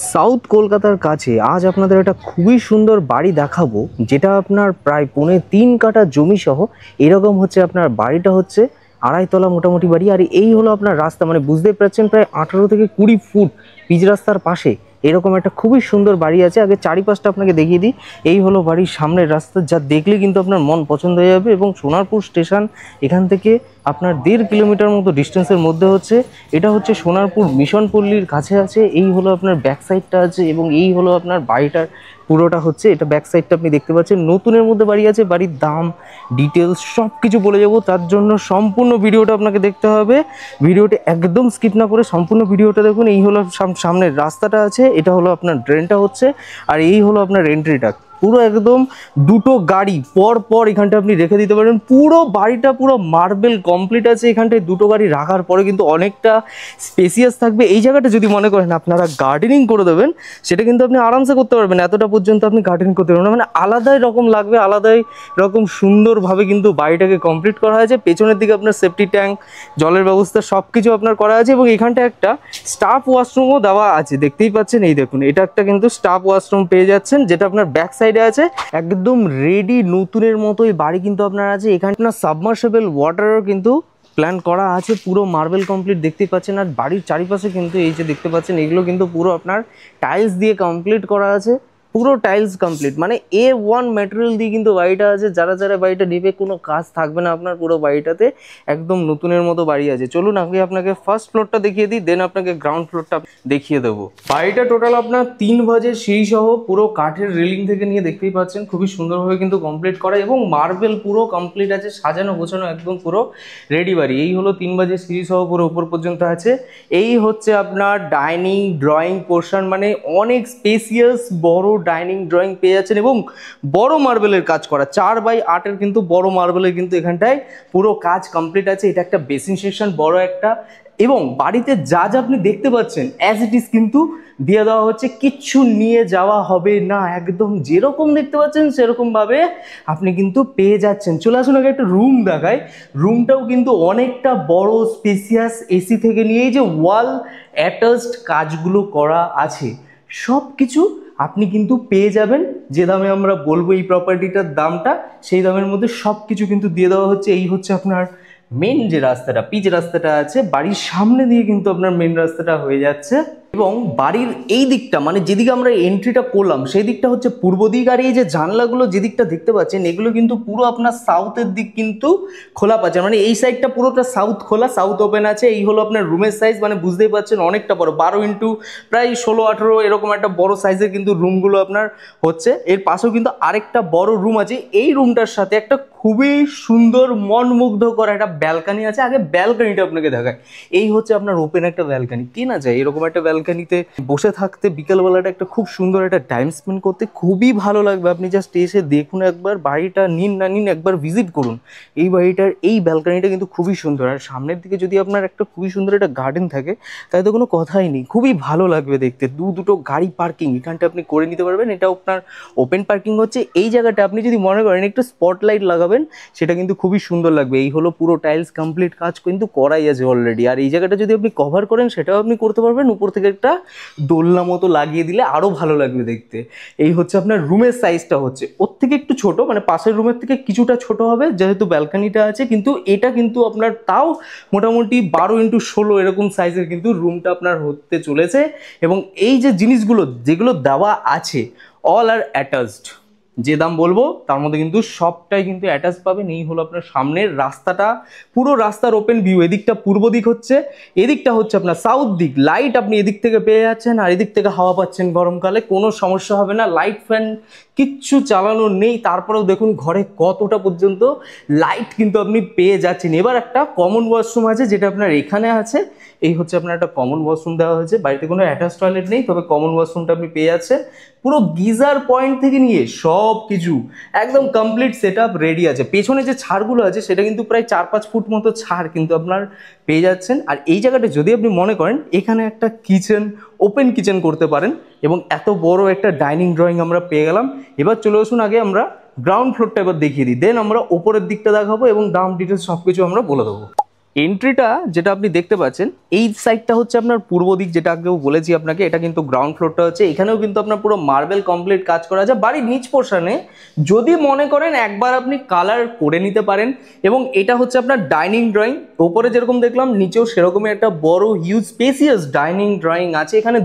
South কলকাতার কাছে আজ আপনাদের একটা খুবই সুন্দর বাড়ি দেখাবো, যেটা আপনার প্রায় 3.5 কাঠা জমি সহ এরকম হচ্ছে। আপনার বাড়িটা হচ্ছে 2.5 তলা মোটামুটি বাড়ি। আর এই হলো আপনার রাস্তা, মানে বুঝতেই পারছেন প্রায় 18 থেকে 20 ফুট পিচ রাস্তার পাশে এরকম একটা খুবই সুন্দর বাড়ি আছে। আগে চারিপাশটা আপনাকে দেখিয়ে দিই। এই হলো বাড়ির সামনের রাস্তা, যা দেখলে কিন্তু আপনার মন পছন্দ হয়ে যাবে। এবং সোনারপুর স্টেশন এখান থেকে আপনার 1.5 কিলোমিটার মতো ডিস্টেন্সের মধ্যে হচ্ছে। এটা হচ্ছে সোনারপুর মিশন পল্লীর কাছে আছে। এই হলো আপনার ব্যাক সাইডটা আছে, এবং এই হলো আপনার বাড়িটার পুরোটা হচ্ছে। এটা ব্যাক সাইডটা আপনি দেখতে পাচ্ছেন। নতুনের মধ্যে বাড়ি আছে, বাড়ির দাম ডিটেলস সব কিছু বলে যাবো। তার জন্য সম্পূর্ণ ভিডিওটা আপনাকে দেখতে হবে। ভিডিওটা একদম স্কিপ না করে সম্পূর্ণ ভিডিওটা দেখুন। এই হলো সামনের রাস্তাটা আছে, এটা হলো আপনার ড্রেনটা হচ্ছে, আর এই হলো আপনার এন্ট্রিটা। পুরো একদম দুটো গাড়ি পর পর এখানটা আপনি রেখে দিতে পারেন। পুরো বাড়িটা পুরো মার্বেল কমপ্লিট আছে। এখানটায় দুটো গাড়ি রাখার পরে কিন্তু অনেকটা স্পেসিয়াস থাকবে। এই জায়গাটা যদি মনে করেন আপনারা গার্ডেনিং করে দেবেন, সেটা কিন্তু আপনি আরামসে করতে পারবেন। এতটা পর্যন্ত আপনি গার্ডেনিং করতে পারবেন, মানে আলাদাই রকম লাগবে, আলাদাই রকম সুন্দরভাবে কিন্তু বাড়িটাকে কমপ্লিট করা হয়েছে। পেছনের দিকে আপনার সেফটি ট্যাঙ্ক, জলের ব্যবস্থা সব কিছু আপনার করা আছে। এবং এখানটা একটা স্টাফ ওয়াশরুমও দেওয়া আছে, দেখতেই পাচ্ছেন। এই দেখুন, এটা একটা কিন্তু স্টাফ ওয়াশরুম পেয়ে যাচ্ছেন, যেটা আপনার ব্যাক সাইডে আছে। একদম রেডি নতুনের মতোই বাড়ি কিন্তু আপনার আছে। এখানে আপনার সাবমার্সিবল ওয়াটারও কিন্তু প্ল্যান করা আছে। পুরো মার্বেল কমপ্লিট দেখতে পাচ্ছেন। আর বাড়ির চারিপাশে কিন্তু এই যে দেখতে পাচ্ছেন, এগুলো কিন্তু পুরো আপনার টাইলস দিয়ে কমপ্লিট করা আছে। পুরো টাইলস কমপ্লিট, মানে A1 ম্যাটেরিয়াল দিয়ে কিন্তু বাড়িটা আছে। যারা যারা বাড়িটা নেবে কোনো কাজ থাকবে না আপনার পুরো বাড়িটাতে, একদম নতুনের মতো বাড়ি আছে। চলুন আগে আপনাকে ফার্স্ট ফ্লোরটা দেখিয়ে দিই, দেন আপনাকে গ্রাউন্ড ফ্লোরটা দেখিয়ে দেবো। বাড়িটা টোটাল আপনার 3 ভাজের সিঁড়ি সহ পুরো কাঠের রেলিং থেকে নিয়ে দেখতেই পাচ্ছেন, খুবই সুন্দরভাবে কিন্তু কমপ্লিট করা, এবং মার্বেল পুরো কমপ্লিট আছে, সাজানো গোছানো একদম পুরো রেডি বাড়ি। এই হলো 3 ভাজের সিঁড়ি সহ পুরো উপর পর্যন্ত আছে। এই হচ্ছে আপনার ডাইনিং ড্রয়িং পোর্শন, মানে অনেক স্পেসিয়াস বড় ডাইনিং ড্রয়িং পেয়ে যাচ্ছেন, এবং বড় মার্বেলের কাজ করা 4x8 কিন্তু বড় মার্বেলের কিন্তু এখানটায় পুরো কাজ কমপ্লিট আছে। এটা একটা বেসিন সেকশন বড় একটা, এবং বাড়িতে যা যা আপনি দেখতে পাচ্ছেন অ্যাজ ইট ইজ কিন্তু দিয়ে দেওয়া হচ্ছে, কিচ্ছু নিয়ে যাওয়া হবে না। একদম যেরকম দেখতে পাচ্ছেন সেরকম ভাবে আপনি কিন্তু পেয়ে যাচ্ছেন। চলে আসুন আগে একটা রুম দেখায়। রুমটাও কিন্তু অনেকটা বড় স্পেসিয়াস, এসি থেকে নিয়ে যে ওয়াল অ্যাটাচড কাজগুলো করা আছে, সব কিছু আপনি কিন্তু পেয়ে যাবেন। যে দামে আমরা বলবো এই প্রপার্টিটার দামটা, সেই দামের মধ্যে সব কিছু কিন্তু দিয়ে দেওয়া হচ্ছে। এই হচ্ছে আপনার মেন যে রাস্তাটা, পিচ রাস্তাটা আছে, বাড়ির সামনে দিয়ে কিন্তু আপনার মেন রাস্তাটা হয়ে যাচ্ছে। এবং বাড়ির এই দিকটা, মানে যেদিকে আমরা এন্ট্রিটা করলাম সেই দিকটা হচ্ছে পূর্ব দিক। আর এই যে জানলাগুলো যে দিকটা দেখতে পাচ্ছেন, এগুলো কিন্তু পুরো আপনার সাউথের দিক কিন্তু খোলা পাচ্ছে, মানে এই সাইডটা পুরোটা সাউথ খোলা, সাউথ ওপেন আছে। এই হলো আপনার রুমের সাইজ, মানে বুঝতেই পারছেন অনেকটা বড়, 12 × প্রায় 16-18 এরকম একটা বড় সাইজের কিন্তু রুমগুলো আপনার হচ্ছে। এর পাশেও কিন্তু আরেকটা বড় রুম আছে। এই রুমটার সাথে একটা খুবই সুন্দর মনমুগ্ধকর একটা ব্যালকানি আছে। আগে ব্যালকানিটা আপনাকে দেখায়। এই হচ্ছে আপনার ওপেন একটা ব্যালকানি, কেনা যায় এরকম একটা ব্যালকানিতে বসে থাকতে, বিকেলবেলাটা একটা খুব সুন্দর একটা টাইম স্পেন্ড করতে খুবই ভালো লাগবে। আপনি জাস্ট এসে দেখুন একবার, বাড়িটা নিন না নিন একবার ভিজিট করুন। এই বাড়িটার এই ব্যালকানিটা কিন্তু খুবই সুন্দর। আর সামনের দিকে যদি আপনার একটা খুবই সুন্দর একটা গার্ডেন থাকে, তাই তো কোনো কথাই নেই, খুবই ভালো লাগবে দেখতে। দুটো গাড়ি পার্কিং এখানটা আপনি করে নিতে পারবেন। এটা আপনার ওপেন পার্কিং হচ্ছে। এই জায়গাটা আপনি যদি মনে করেন একটু স্পটলাইট লাগাবেন, সেটা কিন্তু খুবই সুন্দর লাগবে। এই হলো পুরো টাইলস কমপ্লিট কাজ কিন্তু করাই আছে অলরেডি। আর এই জায়গাটা যদি আপনি কভার করেন, সেটাও আপনি করতে পারবেন। উপর থেকে একটা দোলনা মতো লাগিয়ে দিলে আরো ভালো লাগবে দেখতে। এই হচ্ছে আপনার রুমের সাইজটা হচ্ছে ওর থেকে একটু ছোট, মানে পাশের রুমের থেকে কিছুটা ছোট হবে যেহেতু ব্যালকানিটা আছে, কিন্তু এটা কিন্তু আপনার তাও মোটামুটি 12x16 এরকম সাইজের কিন্তু রুমটা আপনার হতে চলেছে। এবং এই যে জিনিসগুলো যেগুলো দেওয়া আছে অল আর অ্যাটাচড, যে দাম বলবো তার মধ্যে কিন্তু সবটাই কিন্তু অ্যাটাচ পাবেন। এই হলো আপনার সামনের রাস্তাটা, পুরো রাস্তার ওপেন ভিউ। এদিকটা পূর্ব দিক হচ্ছে, এদিকটা হচ্ছে আপনার সাউথ দিক। লাইট আপনি এদিক থেকে পেয়ে যাচ্ছেন, আর এদিক থেকে হাওয়া পাচ্ছেন। গরমকালে কোনো সমস্যা হবে না, লাইট ফ্যান কিচ্ছু চালানো নেই। তারপরেও দেখুন ঘরে কতটা পর্যন্ত লাইট কিন্তু আপনি পেয়ে যাচ্ছেন। এবার একটা কমন ওয়াশরুম আছে, যেটা আপনার এখানে আছে। এই হচ্ছে আপনার একটা কমন ওয়াশরুম দেওয়া হয়েছে। বাড়িতে কোনো অ্যাটাচ টয়লেট নেই, তবে কমন ওয়াশরুমটা আপনি পেয়ে যাচ্ছেন। পুরো গিজার পয়েন্ট থেকে নিয়ে সব কিছু একদম কমপ্লিট সেট আপ রেডি আছে। পেছনে যে ছাড়গুলো আছে, সেটা কিন্তু প্রায় 4-5 ফুট মতো ছাড় কিন্তু আপনার পেয়ে যাচ্ছেন। আর এই জায়গাটা যদি আপনি মনে করেন এখানে একটা কিচেন, ওপেন কিচেন করতে পারেন, এবং এত বড় একটা ডাইনিং ড্রয়িং আমরা পেয়ে গেলাম। এবার চলে আসুন আগে আমরা গ্রাউন্ড ফ্লোরটা এবার দেখিয়ে দিই, দেন আমরা ওপরের দিকটা দেখাবো এবং দাম ডিটেলস সব কিছু আমরা বলে দেবো। এন্ট্রিটা যেটা আপনি দেখতে পাচ্ছেন, এই সাইডটা হচ্ছে আপনার পূর্ব দিক, যেটা আগেও বলেছি আপনাকে। এটা কিন্তু গ্রাউন্ড ফ্লোরটা হচ্ছে, এখানেও কিন্তু আপনার পুরো মার্বেল কমপ্লিট কাজ করা আছে। বাড়ির নিচ পোর্শনে যদি মনে করেন একবার আপনি কালার করে নিতে পারেন। এবং এটা হচ্ছে আপনার ডাইনিং ড্রয়িং, ওপরে যেরকম দেখলাম নিচেও সেরকমই একটা বড় হিউজ স্পেসিয়াস ডাইনিং ড্রয়িং আছে। এখানে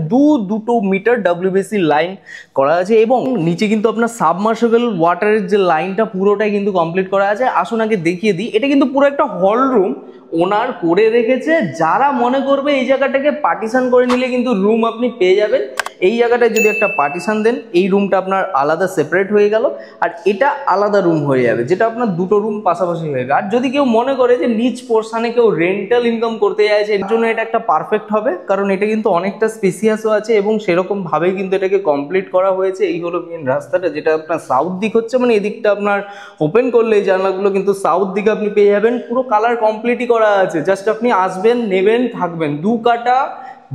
দুটো মিটার WBC লাইন করা আছে এবং নিচে কিন্তু আপনার সাবমার্সিবল ওয়াটারের যে লাইনটা পুরোটাই কিন্তু কমপ্লিট করা আছে। আসুন আগে দেখিয়ে দিই, এটা কিন্তু পুরো একটা হল রুম ওনার করে রেখেছে। যারা মনে করবে এই জায়গাটাকে পার্টিশন করে নিলে কিন্তু রুম আপনি পেয়ে যাবেন। এই জায়গাটায় যদি একটা পার্টিশন দেন, এই রুমটা আপনার আলাদা সেপারেট হয়ে গেল, আর এটা আলাদা রুম হয়ে যাবে, যেটা আপনার দুটো রুম পাশাপাশি হয়ে গেল। আর যদি কেউ মনে করে যে নিচ পোর্শনে কেউ রেন্টাল ইনকাম করতে চাইছে, এর জন্য এটা একটা পারফেক্ট হবে, কারণ এটা কিন্তু অনেকটা স্পেসিয়াসও আছে এবং সেরকম ভাবেই কিন্তু এটাকে কমপ্লিট করা হয়েছে। এই হলো মেন রাস্তাটা, যেটা আপনার সাউথ দিক হচ্ছে, মানে এদিকটা আপনার ওপেন করলে এই জানলাগুলো কিন্তু সাউথ দিকে আপনি পেয়ে যাবেন। পুরো কালার কমপ্লিটই করা আছে, জাস্ট আপনি আসবেন, নেবেন, থাকবেন। 2 কাঠা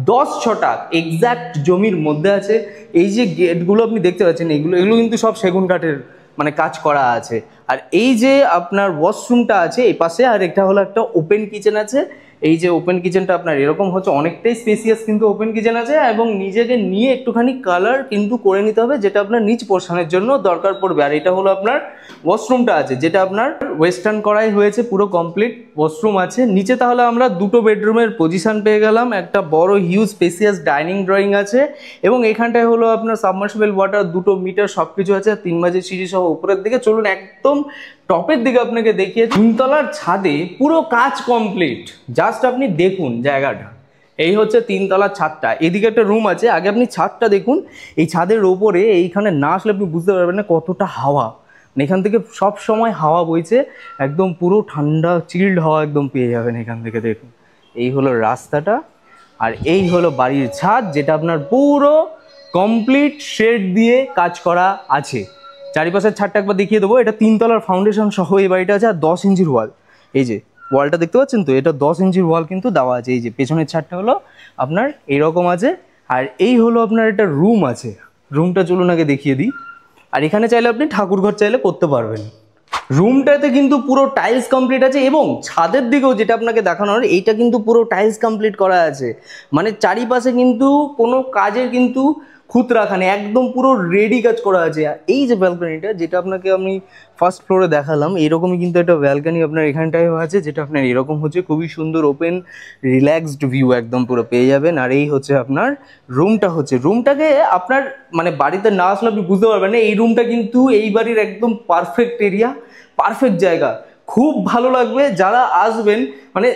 10 ছটাক এক্স্যাক্ট জমির মধ্যে আছে। এই যে গেটগুলো আপনি দেখতে পাচ্ছেন, এগুলো কিন্তু সব সেগুন কাঠের মানে কাজ করা আছে। আর এই যে আপনার ওয়াশরুমটা আছে এই পাশে, আর এটা হলো একটা ওপেন কিচেন আছে। এই যে ওপেন কিচেনটা আপনার এরকম হচ্ছে, অনেকটাই স্পেসিয়াস কিন্তু ওপেন কিচেন আছে, এবং নিজেকে নিয়ে একটুখানি কালার কিন্তু করে নিতে হবে, যেটা আপনার নিচ পোর্শনের জন্য দরকার পড়বে। আর এটা হলো আপনার ওয়াশরুমটা আছে, যেটা আপনার ওয়েস্টার্ন করাই হয়েছে, পুরো কমপ্লিট ওয়াশরুম আছে নিচে। তাহলে আমরা দুটো বেডরুমের পজিশন পেয়ে গেলাম, একটা বড় হিউজ স্পেসিয়াস ডাইনিং ড্রয়িং আছে, এবং এখানটায় হলো আপনার সাবমার্সিবল ওয়াটার 2 মিটার সবকিছু আছে, 3 মাঝে সিঁড়ি সহ উপরের দিকে। চলুন একদম টপের দিকে আপনাকে দেখিয়ে, 3 তলার ছাদে পুরো কাজ কমপ্লিট। জাস্ট আপনি দেখুন জায়গাটা, এই হচ্ছে 3 তলার ছাদটা। এদিকে একটা রুম আছে, আগে আপনি ছাদটা দেখুন। এই ছাদের ওপরে এইখানে না আসলে আপনি বুঝতে পারবেন না কতটা হাওয়া, এখান থেকে সব সময় হাওয়া বইছে, একদম পুরো ঠান্ডা চিল্ড হাওয়া একদম পেয়ে যাবেন এখান থেকে। দেখুন এই হলো রাস্তাটা, আর এই হলো বাড়ির ছাদ, যেটা আপনার পুরো কমপ্লিট শেড দিয়ে কাজ করা আছে। চারিপাশের ছাদটা একবার দেখিয়ে দেবো। এটা 3 তলার ফাউন্ডেশন সহ এই বাড়িটা আছে, আর 10 ইঞ্চির ওয়াল। এই যে ওয়ালটা দেখতে পাচ্ছেন তো, এটা 10 ইঞ্চির ওয়াল কিন্তু দেওয়া আছে। এই যে পেছনের ছাদটা হলো আপনার এইরকম আছে, আর এই হলো আপনার একটা রুম আছে। রুমটা চলুন আগে দেখিয়ে দিই। আর এখানে চাইলে আপনি ঠাকুরঘর চাইলে করতে পারবেন। রুমটাতে কিন্তু পুরো টাইলস কমপ্লিট আছে, এবং ছাদের দিকেও যেটা আপনাকে দেখানোর, এইটা কিন্তু পুরো টাইলস কমপ্লিট করা আছে। মানে চারিপাশে কিন্তু কোনো কাজের কিন্তু খুঁত রাখা নেই, একদম পুরো রেডি কাজ করা আছে। এই যে ব্যালকনিটা, যেটা আপনাকে আমি ফার্স্ট ফ্লোরে দেখালাম, এরকমই কিন্তু একটা ব্যালকনি আপনার এখানটায়ও আছে, যেটা আপনার এরকম হচ্ছে, খুবই সুন্দর ওপেন রিল্যাক্সড ভিউ একদম পুরো পেয়ে যাবেন। আর এই হচ্ছে আপনার রুমটা হচ্ছে, রুমটাকে আপনার মানে বাড়িতে না আসলে আপনি বুঝতে পারবেন না, এই রুমটা কিন্তু এই বাড়ির একদম পারফেক্ট এরিয়া, পারফেক্ট জায়গা, খুব ভালো লাগবে। যারা আসবেন মানে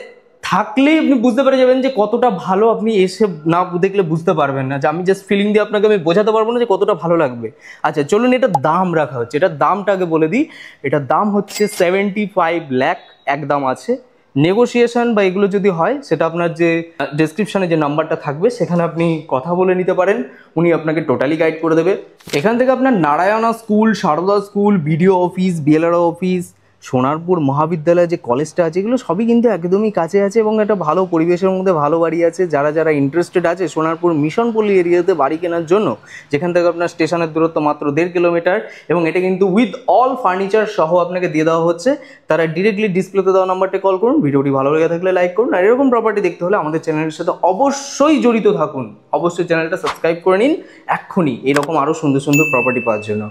থাকলেই আপনি বুঝতে পেরে যাবেন যে কতটা ভালো, আপনি এসে না দেখলে বুঝতে পারবেন না। যে আমি জাস্ট ফিলিং দিয়ে আপনাকে আমি বোঝাতে পারবো না যে কতটা ভালো লাগবে। আচ্ছা চলুন, এটার দাম রাখা হচ্ছে, এটার দামটা আগে বলে দিই। এটার দাম হচ্ছে 75 লাখ একদম আছে। নেগোসিয়েশন বা এগুলো যদি হয়, সেটা আপনার যে ডেসক্রিপশনে যে নাম্বারটা থাকবে সেখানে আপনি কথা বলে নিতে পারেন, উনি আপনাকে টোটালি গাইড করে দেবে। এখান থেকে আপনার Narayana school, Sarada school, BDO office, BLRO office, Sonarpur মহাবিদ্যালয় যে কলেজটা আছে, এগুলো সবই কিন্তু একদমই কাছে আছে, এবং একটা ভালো পরিবেশের মধ্যে ভালো বাড়ি আছে। যারা যারা ইন্টারেস্টেড আছে সোনারপুর মিশনপল্লী এরিয়াতে বাড়ি কেনার জন্য, যেখান থেকে আপনার স্টেশনের দূরত্ব মাত্র 1.5 কিলোমিটার, এবং এটা কিন্তু উইথ অল ফার্নিচার সহ আপনাকে দিয়ে দেওয়া হচ্ছে, তারা ডিরেক্টলি ডিসপ্লেতে দেওয়া নাম্বারটা কল করুন। ভিডিওটি ভালো লেগে থাকলে লাইক করুন, আর এরকম প্রপার্টি দেখতে হলে আমাদের চ্যানেলের সাথে অবশ্যই জড়িত থাকুন। অবশ্যই চ্যানেলটা সাবস্ক্রাইব করে নিন এক্ষুনি, এরকম আরও সুন্দর সুন্দর প্রপার্টি পাওয়ার জন্য।